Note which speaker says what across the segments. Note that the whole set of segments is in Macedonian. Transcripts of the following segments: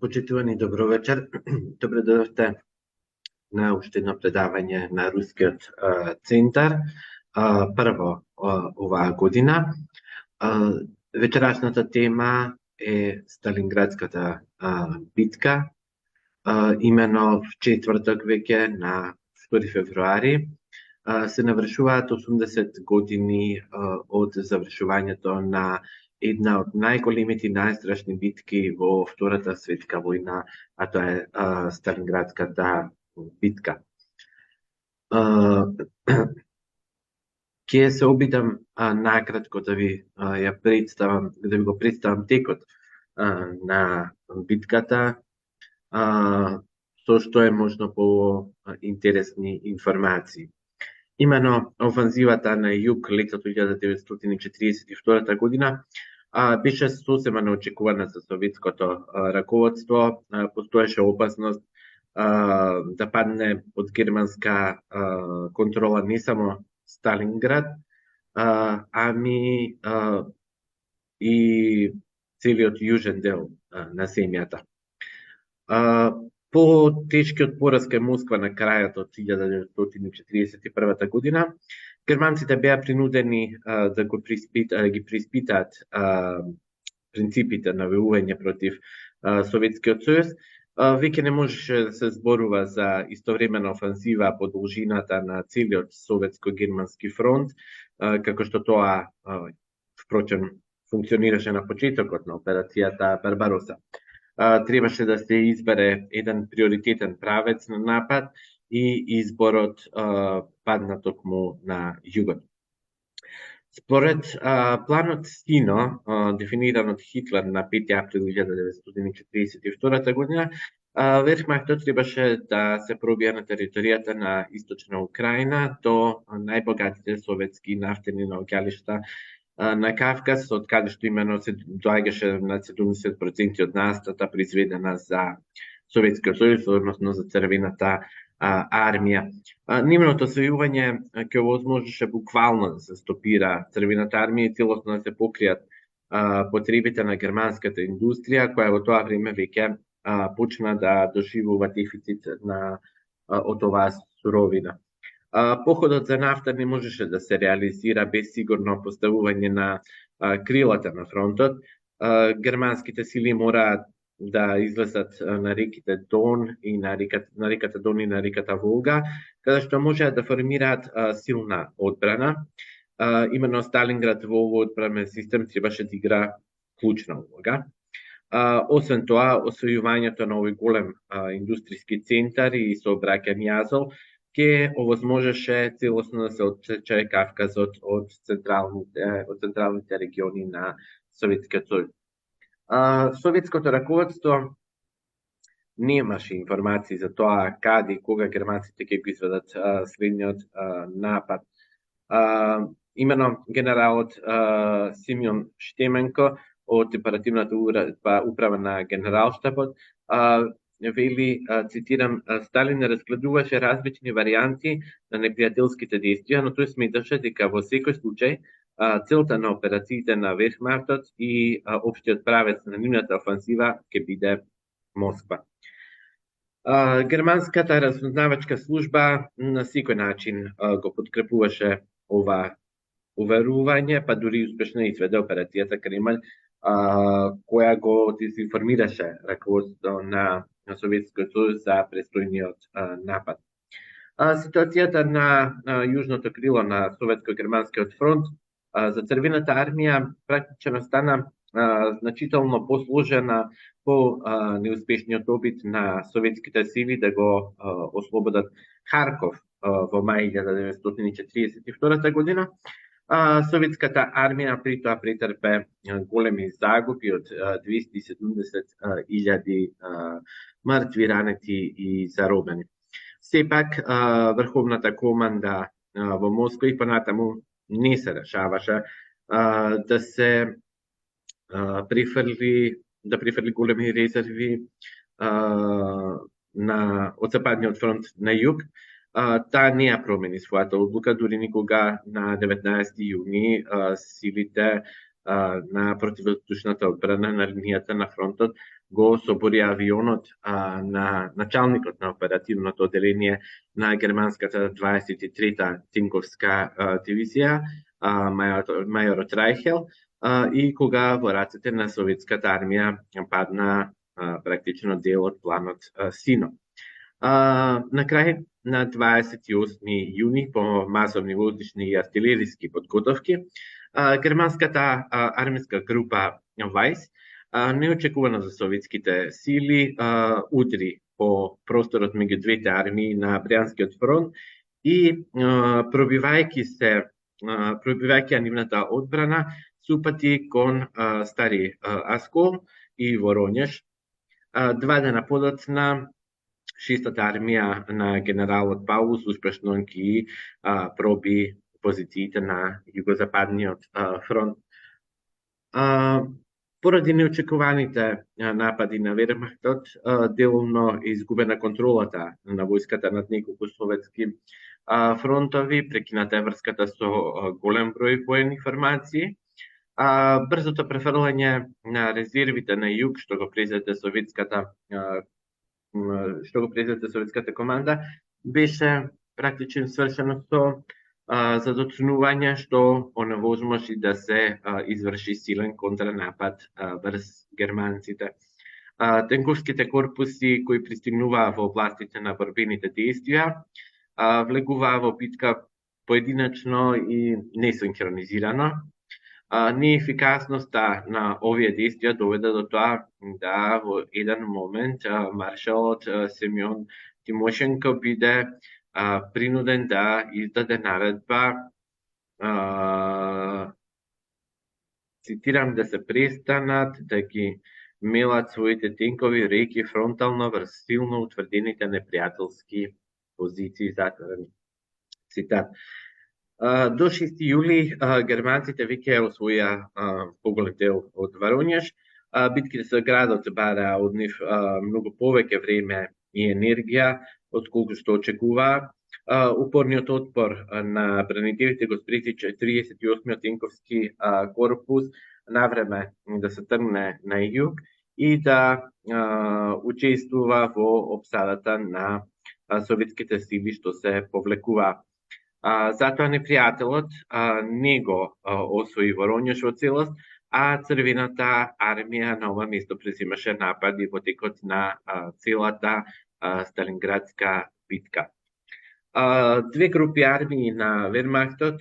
Speaker 1: Почитувани, добро вечер. Добре дојдовте на уште едно предавање на Рускиот центар. Прво оваа година. Вечерашната тема е Сталинградската битка. Имено в четврток веќе на 2 февруари се навршуваат 80 години од завршувањето на една од најголемите и најстрашни битки во Втората светска војна, а тоа е Сталинградската битка. Ќе се обидам накратко да ви ја представам, да ви го представам текот на битката, со што е можно по интересни информации. Имено офанзивата на југ летото 1942 година беше сосема неочекувана за советското раководство. Постоеше опасност да падне од германска контрола не само Сталинград, ами и целиот јужен дел на земјата. По тешкиот пораз кај Москва на крајот од 1941 година, германците беа принудени да ги преиспитаат принципите на војување против Советскиот сојуз. Веќе не можеше да се зборува за истовремена офанзива по должината на целиот советско-германски фронт, како што тоа, впрочем, функционираше на почетокот на операцијата Барбароса. Требаше да се избере еден приоритетен правец на напад и изборот падна токму на југот. Според планот Сино, дефиниран од Хитлер на 5 април 1942 година, Верхмахтот требаше да се пробија на територијата на источна Украина до најбогатите советски нафтени наоѓалишта на Кавказ, од каде што имено се доаѓаше на 70% од нафтата произведена за Советскиот сојуз, односно за Црвената армија. Нивното освојување ќе овозможеше буквално да се стопира Црвената армија и целосно да се покријат потребите на германската индустрија, која во тоа време веќе почна да доживува дефицит од оваа суровина. Походот за нафта не можеше да се реализира без сигурно поставување на крилата на фронтот. Германските сили мораат да излезат на реките Дон и на реката Дон и на реката Волга, каде што можеа да формираат силна одбрана. Имено Сталинград во овој одбранен систем требаше да игра клучна улога. Освен тоа, освојувањето на овој голем индустријски центар и сообраќајни јазол ќе овозможеше целосно да се отсече Кавказот од централните региони на Советскиот сојуз. Советското раководство немаше информации за тоа каде и кога германците ќе го изведат следниот напад. Имено генералот Симеон Штеменко од оперативната управа на генералштабот вели, цитирам, Сталин разгледуваше различни варианти на непријателските действија, но тој сметаше дека во секој случај целта на операциите на Верхмахтот и општиот правец на нивната офанзива ќе биде Москва. Германската разузнавачка служба на секој начин го подкрепуваше ова уверување, па дури успешно изведе операцијата Кремљ, која го дезинформираше раководството на Советскиот сојуз за престојниот напад. Ситуацијата на јужното крило на Советско-германскиот фронт за Црвената армија практично стана значително посложена по неуспешниот опит на советските сили да го ослободат Харков во мај 1942 година. Советската армија при тоа претрпе големи загуби од 270.000 мртви, ранети и заробени. Сепак, врховната команда во Москва и понатаму не се решаваше да се префрли големи резерви од западниот фронт на југ. Таа не ја промени својата одлука, дури никога на 19 јуни силите на противвоздушната одбрана на линијата на фронтот го собори авионот на началникот на оперативното оделение на германската 23-та Цинковска дивизија, мајорот Рајхел, и кога во рацете на советската армија падна практично дел од планот Сино. На крај на 28 јуни, по масовни воздушни и артилериски подготовки, германската армиска група Вајс неочекувано за советските сили удри по просторот меѓу двете армии на Бријанскиот фронт и пробивајќи нивната одбрана, се упати кон Стари Аскол и Воронеж. 2 дена подоцна, 6-та армија на генералот Паулус успешно ги проби позициите на југозападниот фронт. Поради неочекуваните напади на Вермахтот, делумно изгубена контролата на војската над неколку советски фронтови, прекината е врската со голем број воени формации. Брзото префрлање на резервите на југ, што го презете советската команда, беше практично свршено со задоцнување што оневозможи да се изврши силен контранапад врз германците. Тенковските корпуси кои пристигнуваа во областите на борбените действија влегуваа во битка поединачно и несинхронизирано. Неефикасноста на овие действија доведе до тоа да во еден момент маршалот Семјон Тимошенко биде принуден да издаде наредба, цитирам, да се престанат да ги мелат своите тенкови реки фронтално врз силно утврдените непријателски позиции, затворен цитат. До 6 јули германците веќе освоја поголем дел од Воронеж. Битките со градот бараа од нив многу повеќе време и енергија отколку што очекуваа. Упорниот отпор на бранителите го спречи 38-миот тенковски корпус навреме да се тргне на југ и да учествува во опсадата на советските сили што се повлекуваа. Затоа непријателот не го освои Воронеж во целост, а Црвената армија на ова место преземаше напади во текот на целата Сталинградска битка. Две групи армии на Вермахтот,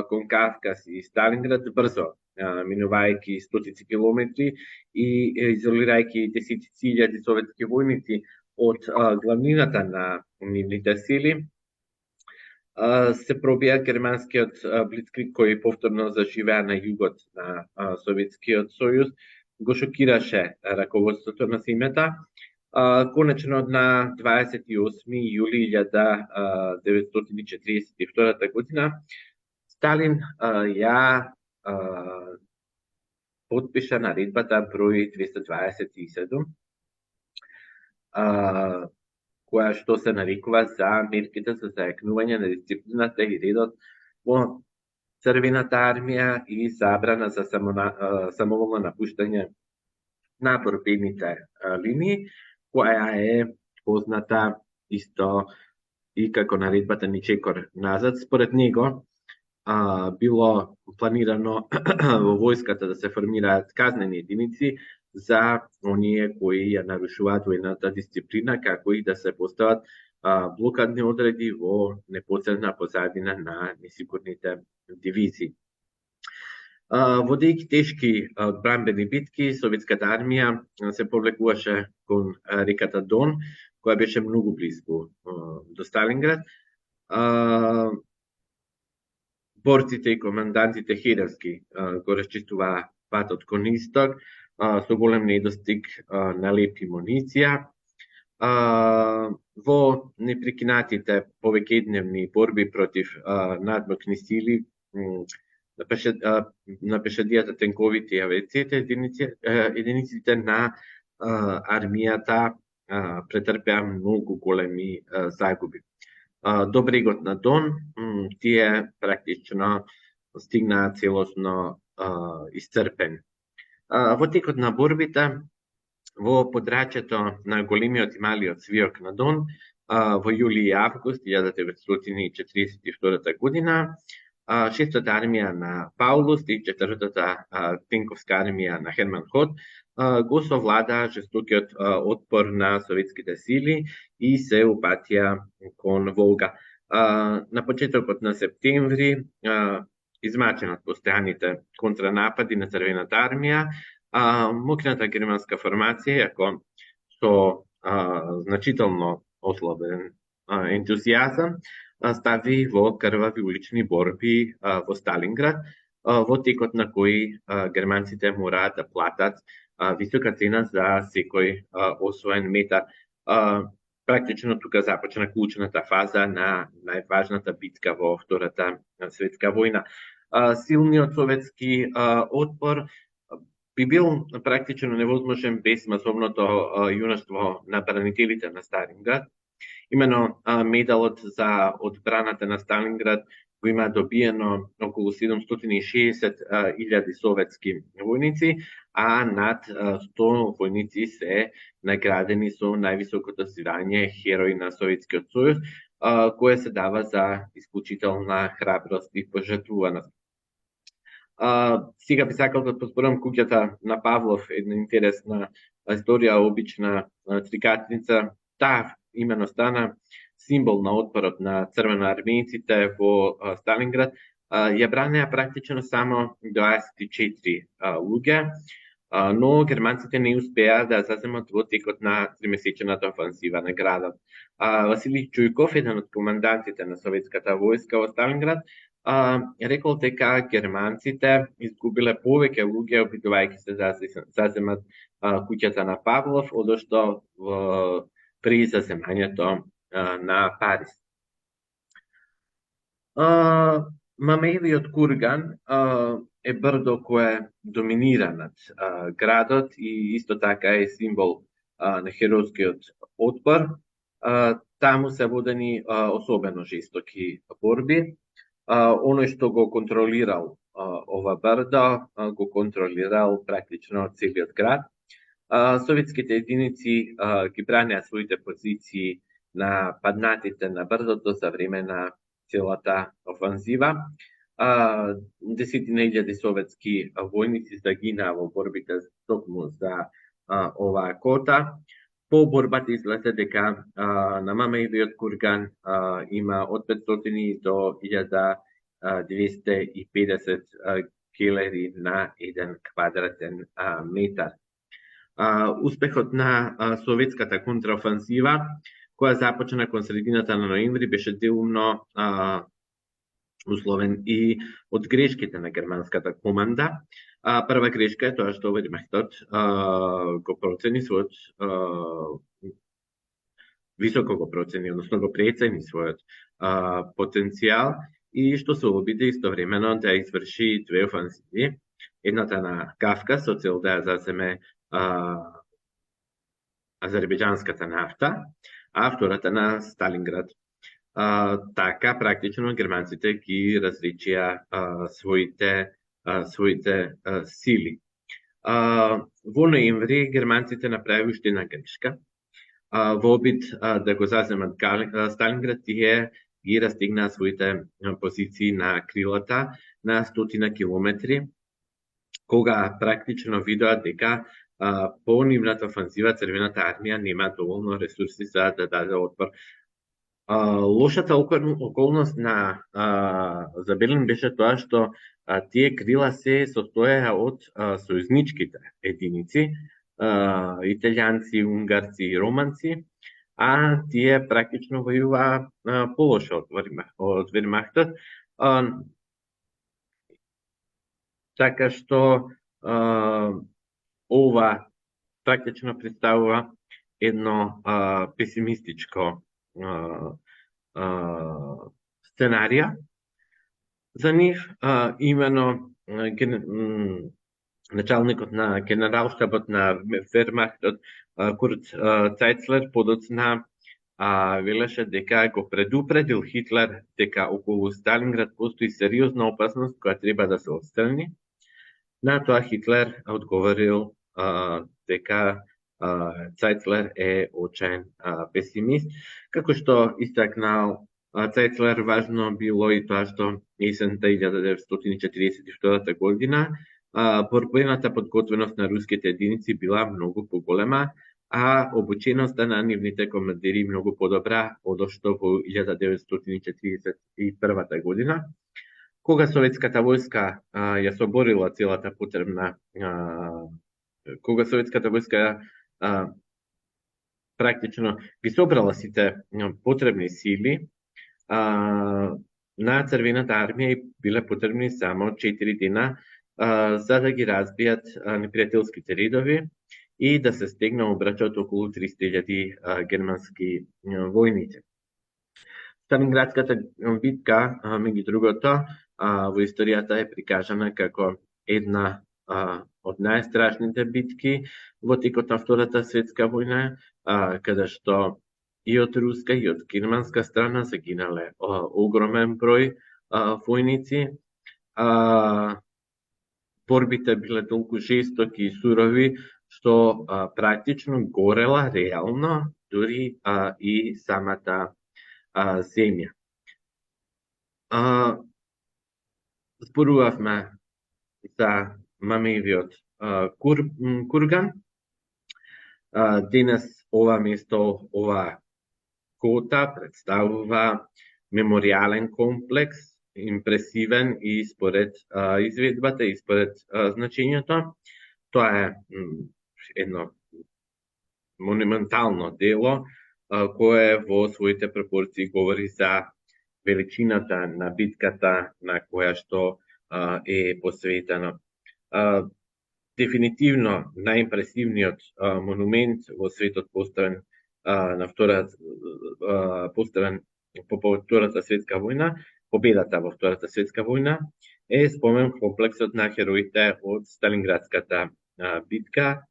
Speaker 1: кон Кавказ и Сталинград, брзо минувајќи стотици километри и изолирајќи десетици илјади советски војници од главнината на нивните сили, се пробија германскиот блицкриг кој повторно заживеа на југот на Советскиот сојуз, го шокираше раководството на земјата. Конечно на 28 јули 1942 година Сталин ја подпиша наредбата број 227, која што се нарекува за мерките за зајакнување на дисциплината и редот во Црвената армија и забрана за самоволно напуштање на борбените линии, која е позната исто и како наредбата Ничекор назад. Според него било планирано во војската да се формираат казнени единици за оние кои ја нарушуваат војната дисциплина, како и да се постават блокадни одреди во непосредна позадина на несигурните дивизии. Водејќи тешки одбранбени битки, советската армија се повлекуваше кон реката Дон, која беше многу близко до Сталинград. Борците и командантите Херески го расчистуваа патот кон исток со голем недостиг на леп и муниција. Во непрекинатите повеќедневни борби против надмокни сили на пешадијата, тенковите и авиацијата, единиците на армијата претрпеа многу големи загуби. До брегот на Дон, тие практично стигнаа целосно исцрпени. Во текот на борбите, во подрачјето на големиот и малиот свиок на Дон во јули и август 1942 година, 6-та армија на Паулус и 4-та тенковска армија на Херман Ход го совлада жестокиот отпор на советските сили и се упатија кон Волга. На почетокот на септември, измачен од постојаните контранапади на Црвената армија, мокната германска формација, ако со значително ослабен ентузијазам, стави во крвави улични борби во Сталинград, во текот на кои германците мораат да платат висока цена за секој освоен метар. Практично тука започна клучната фаза на најважната битка во Втората светска војна. Силниот советски отпор би бил практично невозможен без масовното јунаштво на бранителите на Сталинград. Имено медалот за одбраната на Сталинград го има добиено околу 760.000 советски војници, а над 100 војници се наградени со највисокото звање Херој на Советскиот сојуз, кое се дава за исклучителна храброст и пожртвуваност. Сега би сакал да поспорам куќата на Павлов, една интересна историја, обична трикатница. Таа имено стана символ на отпорот на црвеноармејците во Сталинград. Ја бранеа практично само 24 луѓе, но германците не успеа да заземат во текот на 3-месечната офанзива на градот. Василий Чујков, еден од командантите на советската војска во Сталинград, рекол дека германците изгубиле повеќе луѓе обидувајќи се да заземат куќата на Павлов, одошто при заземањето на Париз. Мамеевиот курган е брдо кое доминира над градот и исто така е символ на херојскиот отпор. Таму се водени особено жестоки борби. Оној што го контролирал ова брдо, го контролирал практично целиот град. Советските единици ги бранеа своите позиции на паднатите на брдото за време на целата офанзива. Десетина илјади советски војници загинаа во борбите токму за оваа кота. По борбата излезе дека на Мамеевиот курган има од 500 до 1250 келери на 1 квадратен метар. Успехот на советската контраофанзива, која започна кон средината на ноември, беше делумно условен и од грешките на германската команда. Прва грешка е тоа што Вермахтот го процени својот високо го процени, односно го прецени својот потенцијал и што се обиде истовремено да изврши две офанзиви. Едната на Кавказ со цел да ја заземе азербејџанската нафта, а втората на Сталинград. Така, практично, германците ги различија своите сили. Во ноември германците направи уште една грешка. Во обид да го заземат Сталинград, тие ги растигнаа своите позиции на крилата на 100 километри, кога практично видоа дека по нивната офанзива Црвената армија нема доволно ресурси за да даде отпор. Лошата околност на Забелин беше тоа што тие крила се состоеа од сојузничките единици, италијанци, унгарци и романци, а тие практично војуваа полошо од Вермахтот. Така што ова практично представува едно песимистичко сценарија за нив. Имено началникот на генералштабот на Вермахтот Курт Цајцлер подоцна велеше дека го предупредил Хитлер дека околу Сталинград постои сериозна опасност која треба да се отстрани. На тоа Хитлер одговорил дека Цайцлер е очен песимист. Како што истакнал Цайцлер, важно било и тоа што есента 1942 година борбената подготвеност на руските единици била многу поголема, а обученоста на нивните командири многу подобра од што во 1941 година, кога советската војска ја соборила целата потребна, кога советската војска практично ги собрала сите потребни сили, на Црвената армија биле потребни само 4 дена за да ги разбијат непријателските редови и да се стегне обрачот околу 300.000 германски војници. Сталинградската битка, меѓу другото, во историјата е прикажана како една од најстрашните битки во текот на Втората светска војна, каде што и од руска и од германска страна загинале огромен број војници. Борбите биле толку жестоки и сурови, што практично горела реално дури и самата земја. Зборувавме за мамејевиот курган. Денес ова место, ова кота представува меморијален комплекс, импресивен и според изведбата и според значењето. Тоа е едно монументално дело кое во своите пропорции говори за величината на битката на која што е посветено. Дефинитивно најимпресивниот монумент во светот поставен по повод Втората светска војна, победата во Втората светска војна, е спомен комплексот на хероите од Сталинградската битка,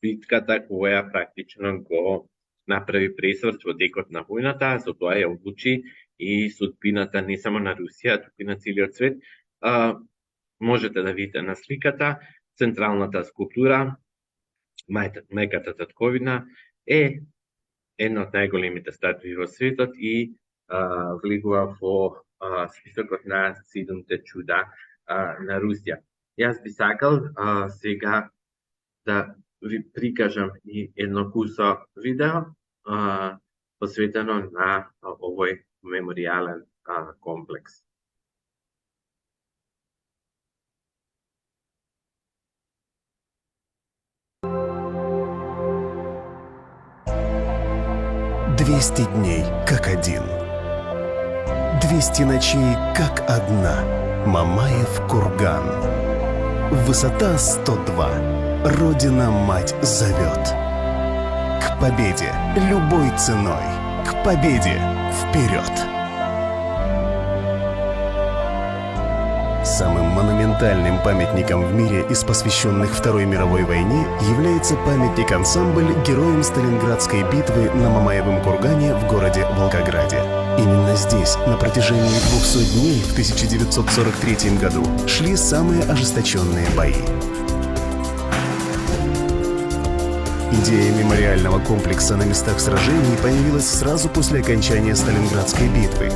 Speaker 1: битката која практично го направи пресврт во текот на војната, со тоа ја одлучи и судбината не само на Русија, туку и на целиот свет. Можете да видите на сликата, централната скулптура, мајката татковина, е една од најголемите статуи во светот и влегува во списокот на 7 чуда на Русија. Јас би сакал сега да ви прикажам и едно кусо видео посветено на овој меморијален комплекс.
Speaker 2: «200 дней, как один. 200 ночей, как одна. Мамаев курган. Высота 102. Родина-мать зовет. К победе любой ценой. К победе вперед!» Самым монументальным памятником в мире из посвященных Второй мировой войне является памятник-ансамбль героям Сталинградской битвы на Мамаевом кургане в городе Волгограде. Именно здесь на протяжении 200 дней в 1943 году шли самые ожесточенные бои. Идея мемориального комплекса на местах сражений появилась сразу после окончания Сталинградской битвы.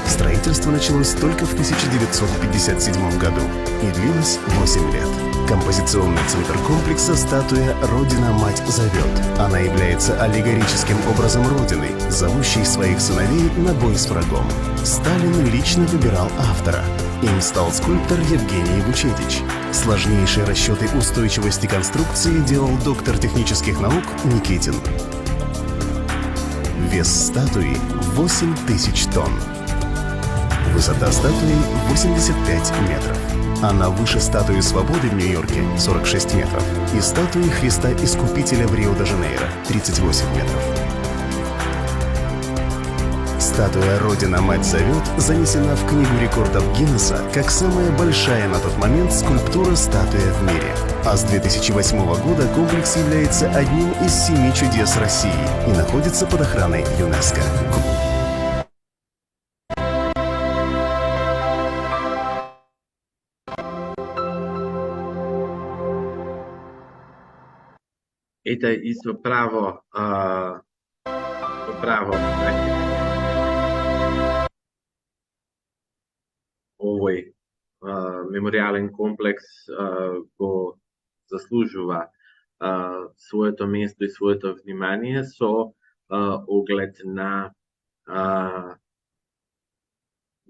Speaker 2: Строительство началось только в 1957 году и длилось 8 лет. Композиционный центр комплекса — статуя «Родина-мать зовет». Она является аллегорическим образом Родины, зовущей своих сыновей на бой с врагом. Сталин лично выбирал автора. Им стал скульптор Евгений Вучетич. Сложнейшие расчеты устойчивости конструкции делал доктор технических наук Никитин. Вес статуи — 8000 тонн. Высота статуи — 85 метров. Она выше статуи Свободы в Нью-Йорке — 46 метров и статуи Христа Искупителя в Рио-де-Жанейро — 38 метров. Статуя «Родина-мать зовет» занесена в Книгу рекордов Гиннесса как самая большая на тот момент скульптура-статуя в мире. А с 2008 года комплекс является одним из 7 чудес России и находится под охраной ЮНЕСКО.
Speaker 1: Ете и со право, значи, овој меморијален комплекс го заслужува своето место и своето внимание со оглед на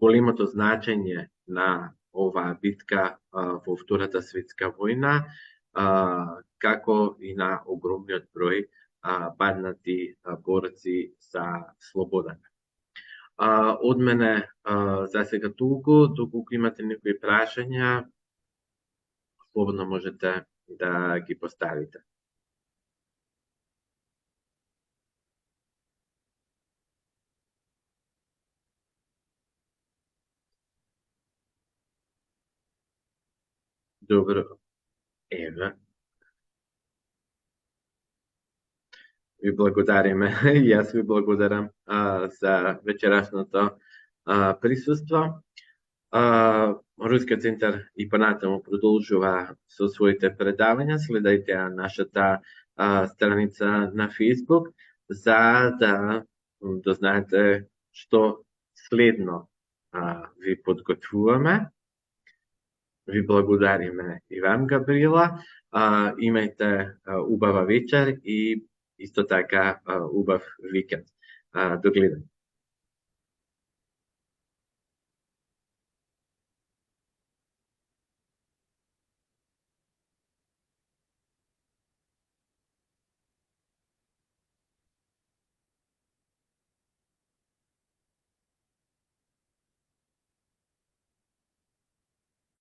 Speaker 1: големото значење на оваа битка во Втората светска војна, како и на огромниот број паднати борци за слободата. Од мене за сега толку, доколку имате некои прашања, слободно можете да ги поставите. Добро, еве. Ви благодариме. И јас ви благодарам за вечерашното присуство. Рускиот центар и понатаму продолжува со своите предавања. Следајте ја нашата страница на Facebook за да дознаете што следно ви подготвуваме. Ви благодариме и вам, Габриела. Имајте убава вечер и исто така убав викенд. До гледање.